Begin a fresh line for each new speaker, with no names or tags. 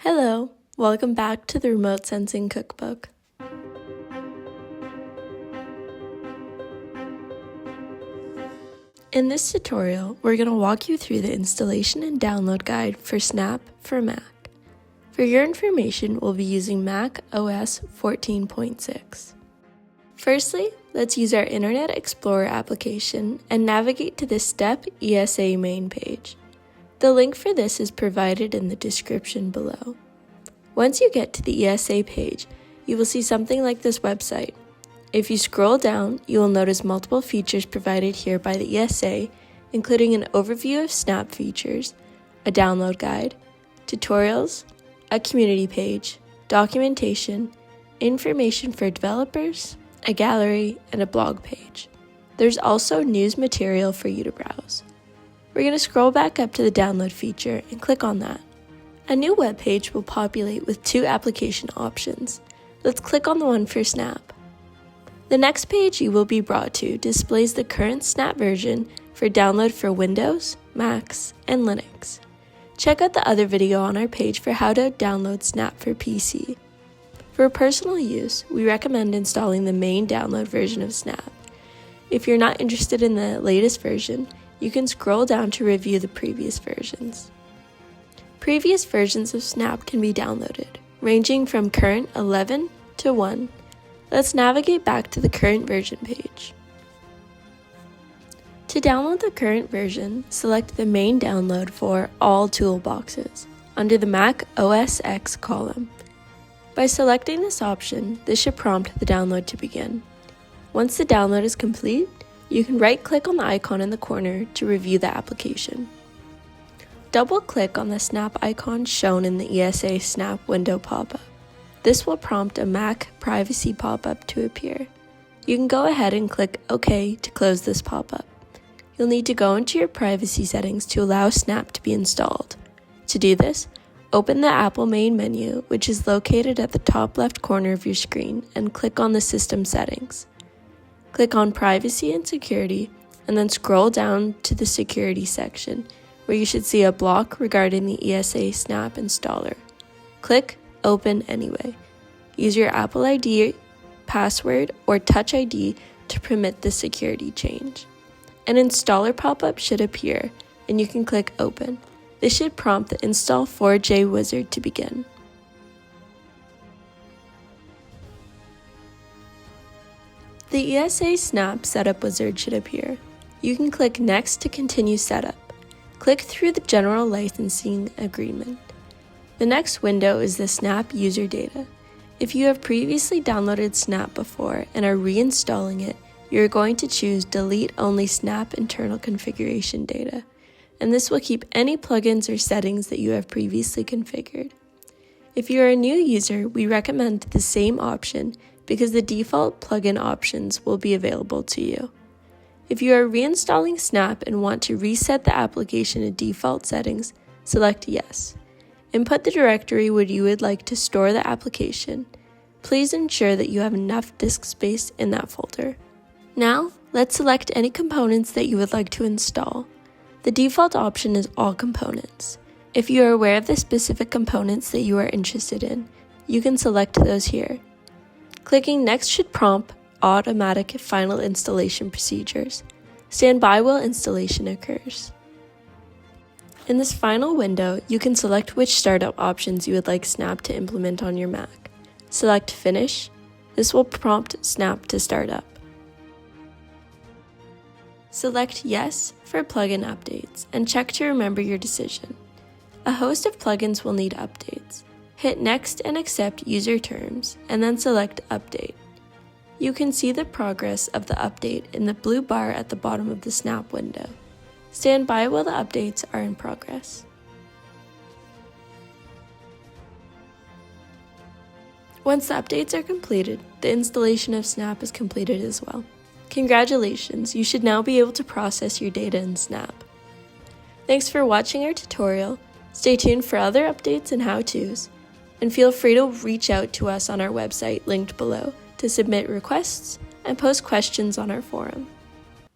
Hello, welcome back to the Remote Sensing Cookbook. In this tutorial, we're going to walk you through the installation and download guide for Snap for Mac. For your information, we'll be using Mac OS 14.6. Firstly, let's use our Internet Explorer application and navigate to the Step ESA main page. The link for this is provided in the description below. Once you get to the ESA page, you will see something like this website. If you scroll down, you will notice multiple features provided here by the ESA, including an overview of Snap features, a download guide, tutorials, a community page, documentation, information for developers, a gallery, and a blog page. There's also news material for you to browse. We're going to scroll back up to the download feature and click on that. A new web page will populate with two application options. Let's click on the one for Snap. The next page you will be brought to displays the current Snap version for download for Windows, Macs, and Linux. Check out the other video on our page for how to download Snap for PC. For personal use, we recommend installing the main download version of Snap. If you're not interested in the latest version, you can scroll down to review the previous versions. Previous versions of Snap can be downloaded, ranging from current 11 to 1. Let's navigate back to the current version page. To download the current version, select the main download for all toolboxes under the Mac OS X column. By selecting this option, this should prompt the download to begin. Once the download is complete, you can right-click on the icon in the corner to review the application. Double-click on the Snap icon shown in the ESA Snap window pop-up. This will prompt a Mac privacy pop-up to appear. You can go ahead and click OK to close this pop-up. You'll need to go into your privacy settings to allow Snap to be installed. To do this, open the Apple main menu, which is located at the top left corner of your screen, and click on the System Settings. Click on Privacy and Security, and then scroll down to the Security section, where you should see a block regarding the ESA Snap installer. Click Open Anyway. Use your Apple ID, password, or Touch ID to permit the security change. An installer pop-up should appear, and you can click Open. This should prompt the Install 4J wizard to begin. The ESA Snap Setup wizard should appear. You can click Next to continue setup. Click through the General Licensing Agreement. The next window is the Snap user data. If you have previously downloaded Snap before and are reinstalling it, you're going to choose Delete Only Snap Internal Configuration Data, and this will keep any plugins or settings that you have previously configured. If you are a new user, we recommend the same option because the default plugin options will be available to you. If you are reinstalling Snap and want to reset the application to default settings, select Yes. Input the directory where you would like to store the application. Please ensure that you have enough disk space in that folder. Now, let's select any components that you would like to install. The default option is All Components. If you are aware of the specific components that you are interested in, you can select those here. Clicking Next should prompt Automatic Final Installation Procedures. Stand by while installation occurs. In this final window, you can select which startup options you would like Snap to implement on your Mac. Select Finish. This will prompt Snap to start up. Select Yes for plugin updates and check to remember your decision. A host of plugins will need updates. Hit Next and accept user terms, and then select Update. You can see the progress of the update in the blue bar at the bottom of the Snap window. Stand by while the updates are in progress. Once the updates are completed, the installation of Snap is completed as well. Congratulations, you should now be able to process your data in Snap. Thanks for watching our tutorial. Stay tuned for other updates and how-tos, and feel free to reach out to us on our website linked below to submit requests and post questions on our forum.